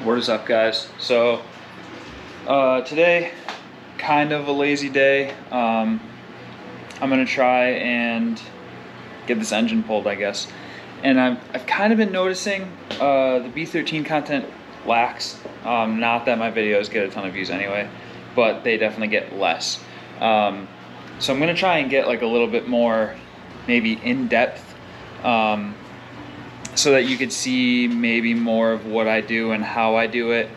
What is up, guys? So today, kind of a lazy day. I'm gonna try and get this engine pulled, I guess. And I've kind of been noticing the b13 content lacks. Not that my videos get a ton of views anyway, but they definitely get less. So I'm gonna try and get like a little bit more, maybe in depth. So that you could see maybe more of what I do and how I do it.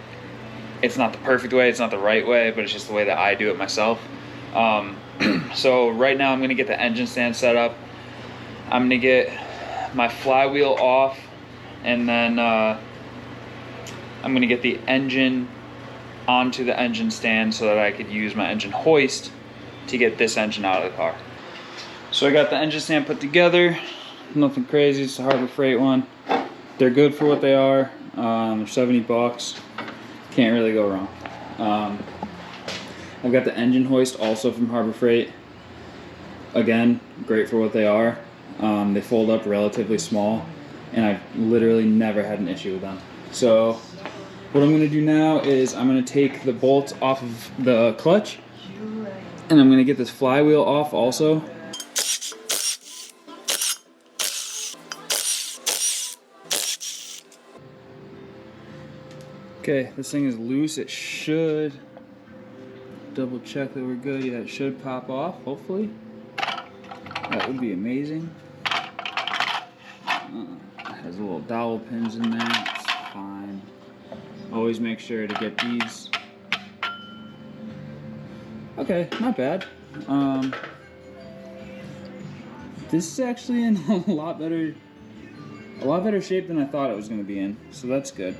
It's not the perfect way, it's not the right way, but it's just the way that I do it myself. So right now I'm gonna get the engine stand set up. I'm gonna get my flywheel off, and then I'm gonna get the engine onto the engine stand so that I could use my engine hoist to get this engine out of the car. So I got the engine stand put together. Nothing crazy, it's a Harbor Freight one. They're good for what they are. They're 70 bucks. Can't really go wrong. I've got the engine hoist also from Harbor Freight. Again, great for what they are. They fold up relatively small, and I've literally never had an issue with them. So what I'm going to do now is I'm going to take the bolt off of the clutch, and I'm going to get this flywheel off also. Okay, this thing is loose. It should, double check that we're good. Yeah, it should pop off, hopefully. That would be amazing. It has little dowel pins in there. It's fine. Always make sure to get these. Okay, not bad. This is actually in a lot better shape than I thought it was going to be in, so that's good.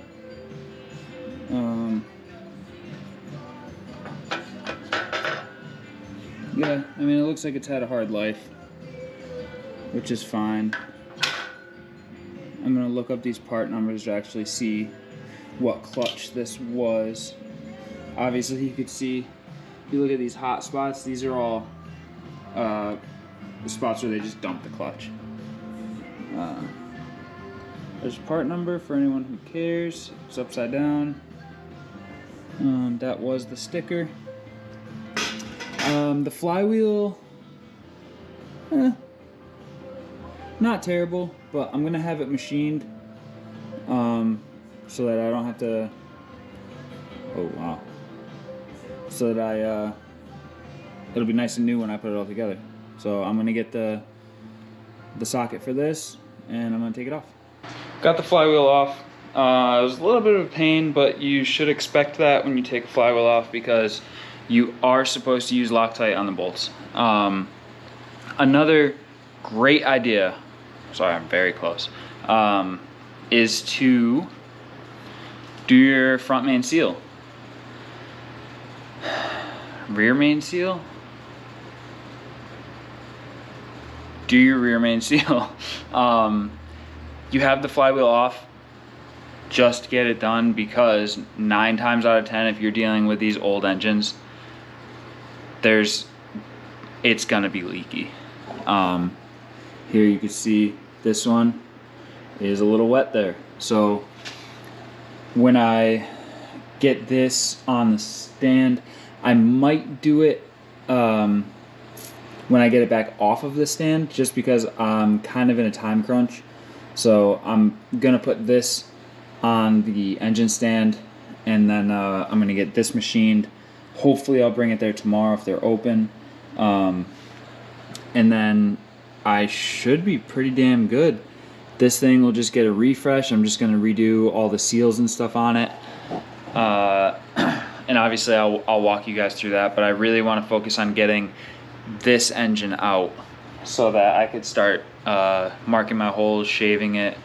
Yeah, I mean, it looks like it's had a hard life, which is fine. I'm gonna look up these part numbers to actually see what clutch this was. Obviously, you could see, if you look at these hot spots, these are all the spots where they just dump the clutch. There's a part number for anyone who cares. It's upside down. That was the sticker. The flywheel, not terrible, but I'm gonna have it machined so that I don't have to. Oh wow! So that it'll be nice and new when I put it all together. So I'm gonna get the socket for this, and I'm gonna take it off. Got the flywheel off. It was a little bit of a pain, but you should expect that when you take a flywheel off, because you are supposed to use Loctite on the bolts. Another great idea, sorry, I'm very close, is to do your front main seal. Rear main seal? Do your rear main seal. You have the flywheel off, just get it done, because 9 times out of 10, if you're dealing with these old engines, it's gonna be leaky. Here you can see this one is a little wet there. So when I get this on the stand, I might do it when I get it back off of the stand, just because I'm kind of in a time crunch. So I'm gonna put this on the engine stand, and then I'm gonna get this machined. Hopefully I'll bring it there tomorrow if they're open, and then I should be pretty damn good. This thing will just get a refresh. I'm just gonna redo all the seals and stuff on it, and obviously I'll walk you guys through that, but I really want to focus on getting this engine out so that I could start marking my holes, shaving it,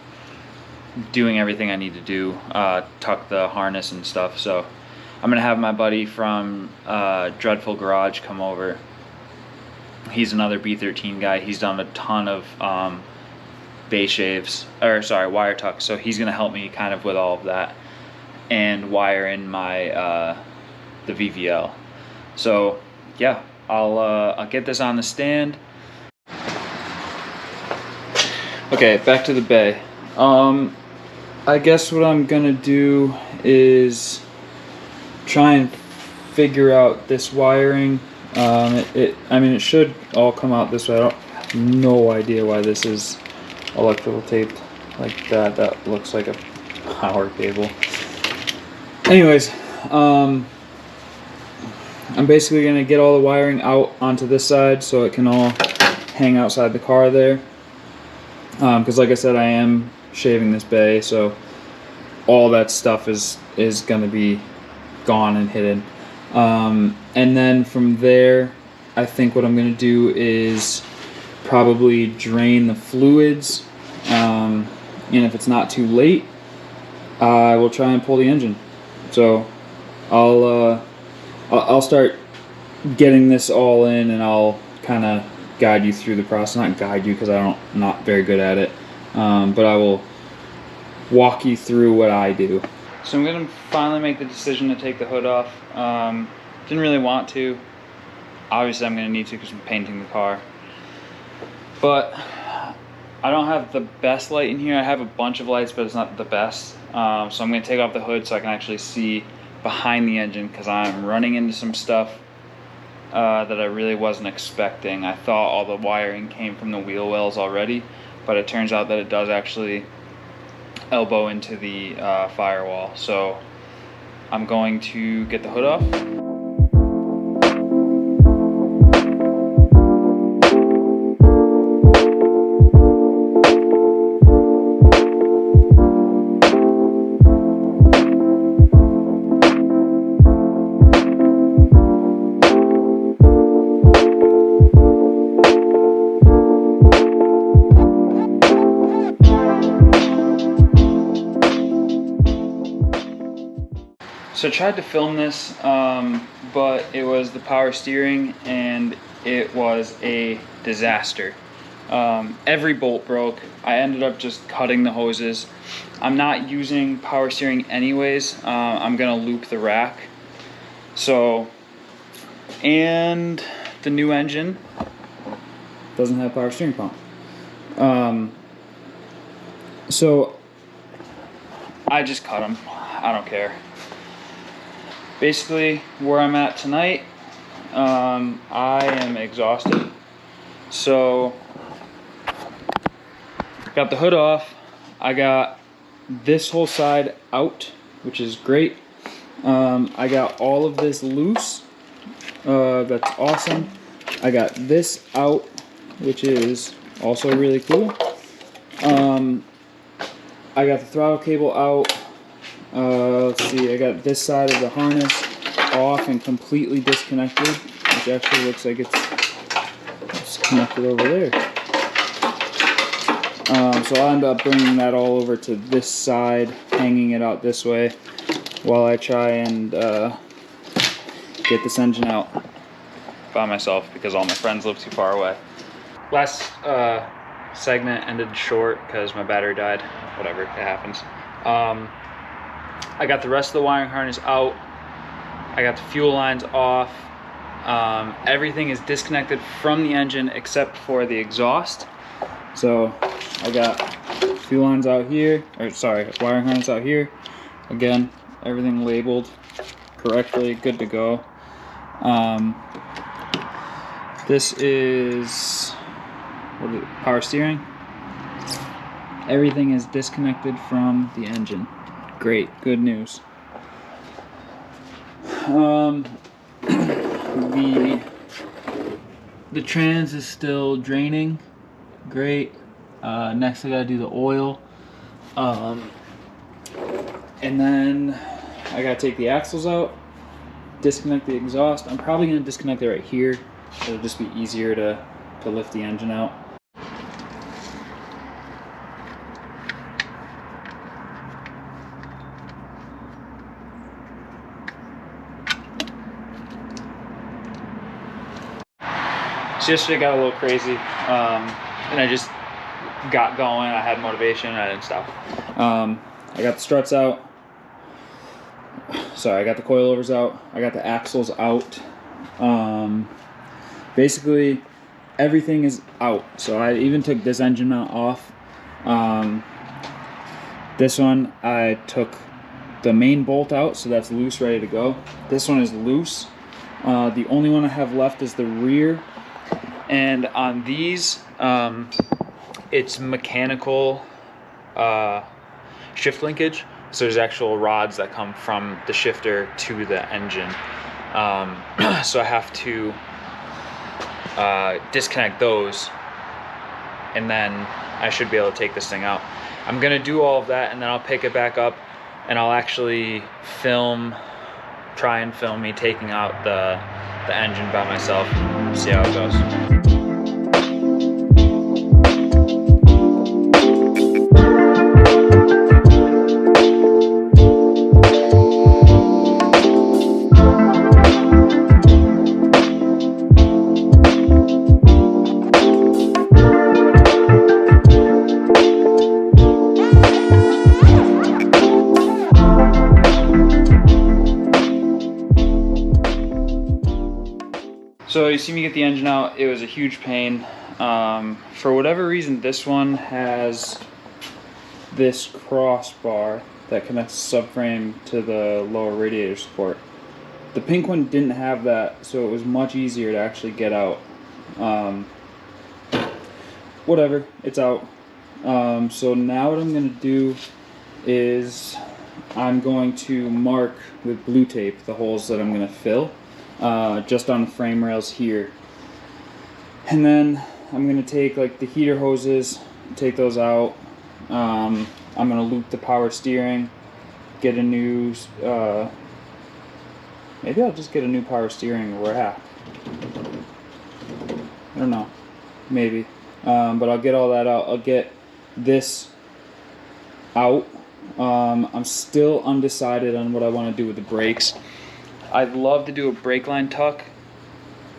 doing everything I need to do, tuck the harness and stuff. So I'm gonna have my buddy from Dreadful Garage come over. He's another B13 guy. He's done a ton of bay shaves, or sorry, wire tucks. So he's gonna help me kind of with all of that and wire in my the VVL. So yeah, I'll get this on the stand. Okay, back to the bay. I guess what I'm gonna do is try and figure out this wiring. I mean, it should all come out this way. I have no idea why this is electrical taped like that. That looks like a power cable. Anyways, I'm basically gonna get all the wiring out onto this side so it can all hang outside the car there. Because like I said, I am shaving this bay, so all that stuff is gonna be gone and hidden. And then from there, I think what I'm gonna do is probably drain the fluids, and if it's not too late, I will try and pull the engine. So I'll start getting this all in, and I'll kind of guide you through the process. Not guide you, because I'm not very good at it, but I will walk you through what I do. So I'm gonna finally make the decision to take the hood off. Didn't really want to. Obviously I'm gonna need to because I'm painting the car. But I don't have the best light in here. I have a bunch of lights, but it's not the best. So I'm gonna take off the hood so I can actually see behind the engine, because I'm running into some stuff that I really wasn't expecting. I thought all the wiring came from the wheel wells already, but it turns out that it does actually elbow into the firewall. So I'm going to get the hood off. So I tried to film this, but it was the power steering and it was a disaster. Every bolt broke. I ended up just cutting the hoses. I'm not using power steering anyways. I'm gonna loop the rack. So, and the new engine doesn't have power steering pump. So I just cut them. I don't care. Basically, where I'm at tonight, I am exhausted. So, got the hood off. I got this whole side out, which is great. I got all of this loose. That's awesome. I got this out, which is also really cool. I got the throttle cable out. Let's see, I got this side of the harness off and completely disconnected, which actually looks like it's connected over there. So I'll end up bringing that all over to this side, hanging it out this way, while I try and get this engine out by myself, because all my friends live too far away. Last segment ended short because my battery died. Whatever, it happens. I got the rest of the wiring harness out. I got the fuel lines off. Everything is disconnected from the engine except for the exhaust. So I got fuel lines out here, or sorry, wiring harness out here. Again, everything labeled correctly, good to go. This is power steering. Everything is disconnected from the engine. Great, good news. The trans is still draining. Great. Next I gotta do the oil. And then I gotta take the axles out, disconnect the exhaust. I'm probably gonna disconnect it right here. It'll just be easier to lift the engine out. So yesterday got a little crazy, and I just got going. I had motivation, and I didn't stop. I got the struts out. Sorry, I got the coilovers out. I got the axles out. Basically, everything is out. So I even took this engine mount off. This one, I took the main bolt out, so that's loose, ready to go. This one is loose. The only one I have left is the rear. And on these, it's mechanical shift linkage. So there's actual rods that come from the shifter to the engine. So I have to disconnect those, and then I should be able to take this thing out. I'm gonna do all of that, and then I'll pick it back up, and I'll actually try and film me taking out the engine by myself. See how it goes. So you see me get the engine out. It was a huge pain. For whatever reason, this one has this crossbar that connects the subframe to the lower radiator support. The pink one didn't have that, so it was much easier to actually get out. Whatever, it's out. So now what I'm going to do is I'm going to mark with blue tape the holes that I'm going to fill. Just on the frame rails here, and then I'm going to take like the heater hoses, take those out. I'm going to loop the power steering, get a new maybe I'll just get a new power steering rack. I don't know, maybe, but I'll get all that out. I'll get this out. I'm still undecided on what I want to do with the brakes. I'd love to do a brake line tuck.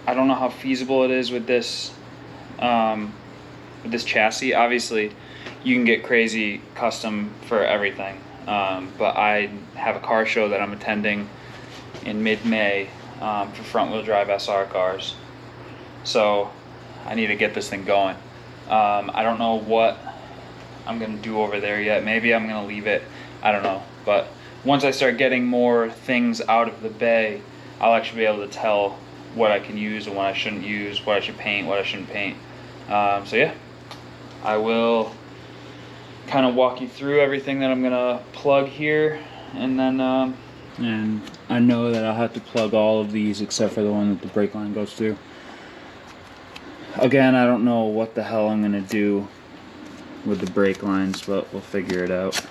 I don't know how feasible it is with this chassis. Obviously, you can get crazy custom for everything. But I have a car show that I'm attending in mid-May for front-wheel drive SR cars. So I need to get this thing going. I don't know what I'm gonna do over there yet. Maybe I'm gonna leave it. I don't know. But once I start getting more things out of the bay, I'll actually be able to tell what I can use and what I shouldn't use, what I should paint, what I shouldn't paint. So yeah, I will kind of walk you through everything that I'm gonna plug here, and then and I know that I'll have to plug all of these except for the one that the brake line goes through. Again, I don't know what the hell I'm gonna do with the brake lines, but we'll figure it out.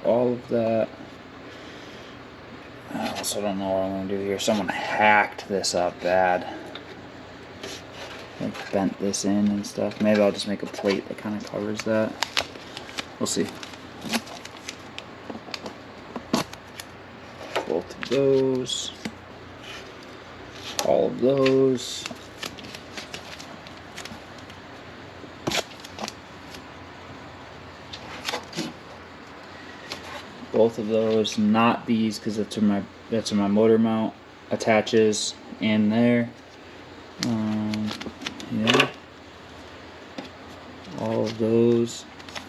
All of that. I also don't know what I'm going to do here. Someone hacked this up bad. Like bent this in and stuff. Maybe I'll just make a plate that kind of covers that. We'll see. Both of those. All of those. Both of those, not these, because that's where my motor mount attaches in there. Yeah, all of those.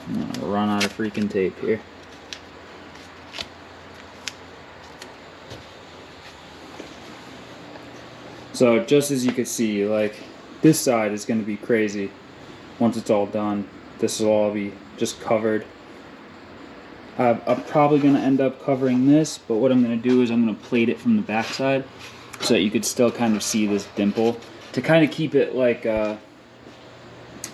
I'm gonna run out of freaking tape here. So just as you can see, like this side is going to be crazy. Once it's all done, this will all be just covered. I'm probably going to end up covering this, but what I'm going to do is I'm going to plate it from the back side so that you could still kind of see this dimple to kind of keep it like, I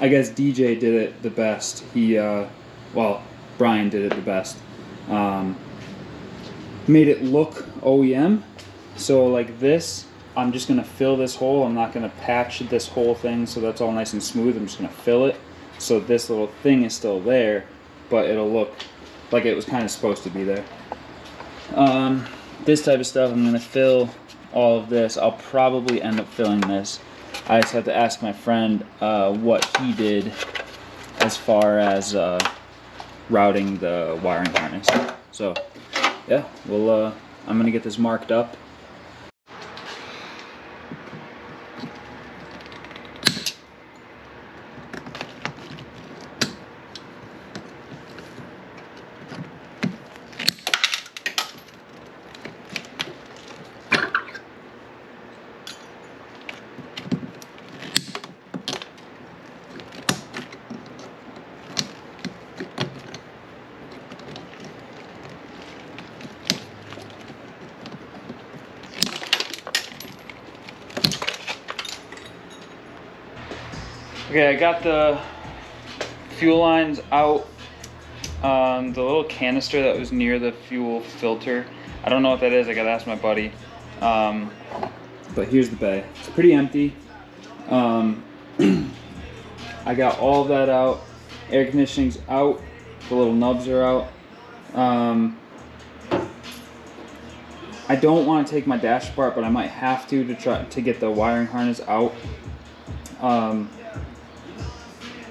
guess DJ did it the best. Well, Brian did it the best. Made it look OEM. So like this, I'm just going to fill this hole. I'm not going to patch this whole thing so that's all nice and smooth. I'm just going to fill it so this little thing is still there, but it'll look like it was kind of supposed to be there. This type of stuff, I'm going to fill all of this. I'll probably end up filling this. I just have to ask my friend what he did as far as routing the wiring harness. So yeah, I'm going to get this marked up. Okay, I got the fuel lines out. The little canister that was near the fuel filter, I don't know what that is. I gotta ask my buddy. But here's the bay. It's pretty empty. I got all of that out. Air conditioning's out. The little nubs are out. I don't want to take my dash apart, but I might have to try to get the wiring harness out.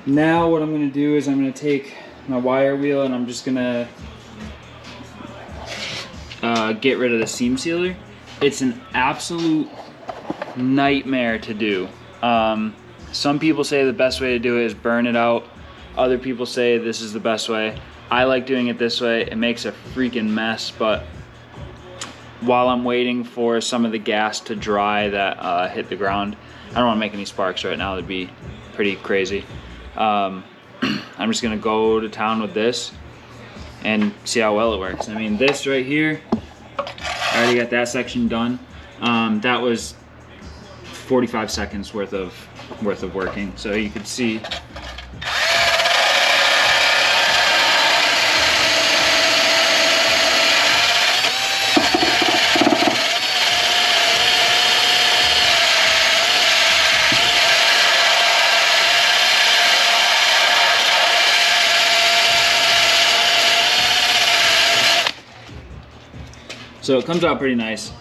Now what I'm going to do is I'm going to take my wire wheel and I'm just going to get rid of the seam sealer. It's an absolute nightmare to do. Some people say the best way to do it is burn it out. Other people say this is the best way. I like doing it this way. It makes a freaking mess, but while I'm waiting for some of the gas to dry that hit the ground, I don't want to make any sparks right now. That'd be pretty crazy. I'm just gonna go to town with this and see how well it works. I mean, this right here, I already got that section done. That was 45 seconds worth of working. So you could see. So it comes out pretty nice.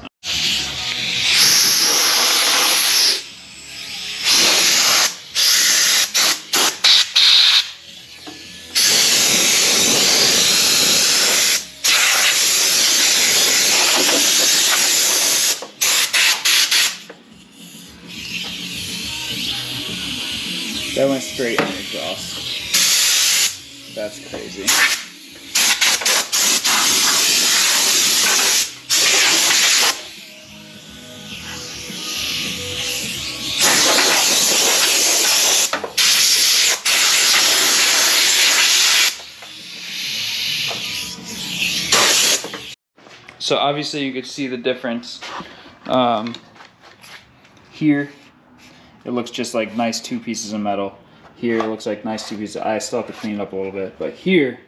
That went straight on the exhaust. That's crazy. So obviously you could see the difference. Here, it looks just like nice two pieces of metal. Here, it looks like nice two pieces. I still have to clean it up a little bit, but here,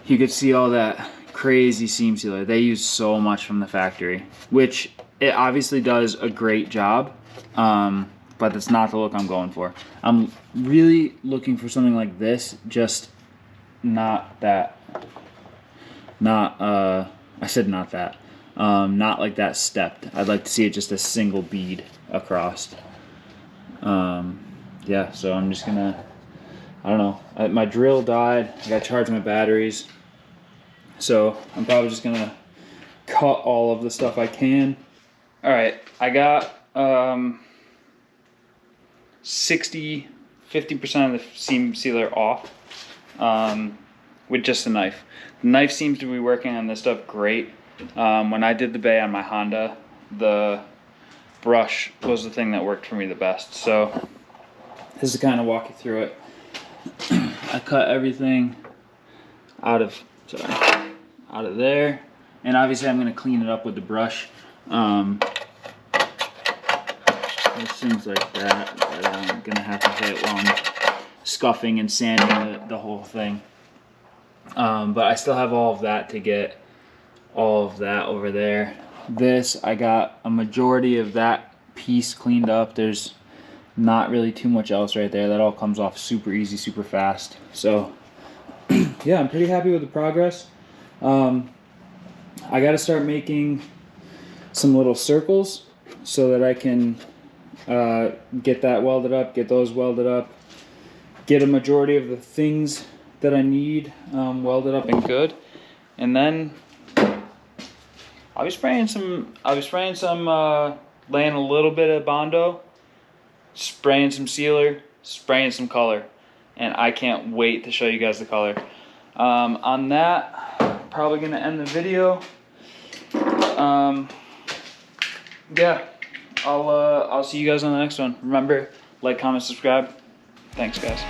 you could see all that crazy seam sealer. They use so much from the factory, which it obviously does a great job, but that's not the look I'm going for. I'm really looking for something like this, just not that, I said not that. Not like that stepped. I'd like to see it just a single bead across. Yeah, so I'm just gonna, I don't know. My drill died. I gotta charge my batteries. So I'm probably just gonna cut all of the stuff I can. All right, I got 50% of the seam sealer off with just a knife. The knife seems to be working on this stuff great. When I did the bay on my Honda, the brush was the thing that worked for me the best. So this is to kind of walk you through it. I cut everything out of there, and obviously I'm going to clean it up with the brush. It seems like that, but I'm going to have to hit it while I'm scuffing and sanding the whole thing. But I still have all of that to get all of that over there. This, I got a majority of that piece cleaned up. There's not really too much else right there. That all comes off super easy, super fast. So yeah, I'm pretty happy with the progress. I got to start making some little circles so that I can get that welded up, get those welded up, get a majority of the things that I need welded up and good, and then I'll be spraying some, laying a little bit of Bondo, spraying some sealer, spraying some color, and I can't wait to show you guys the color. On that, probably gonna end the video. Yeah, I'll see you guys on the next one. Remember, like, comment, subscribe. Thanks, guys.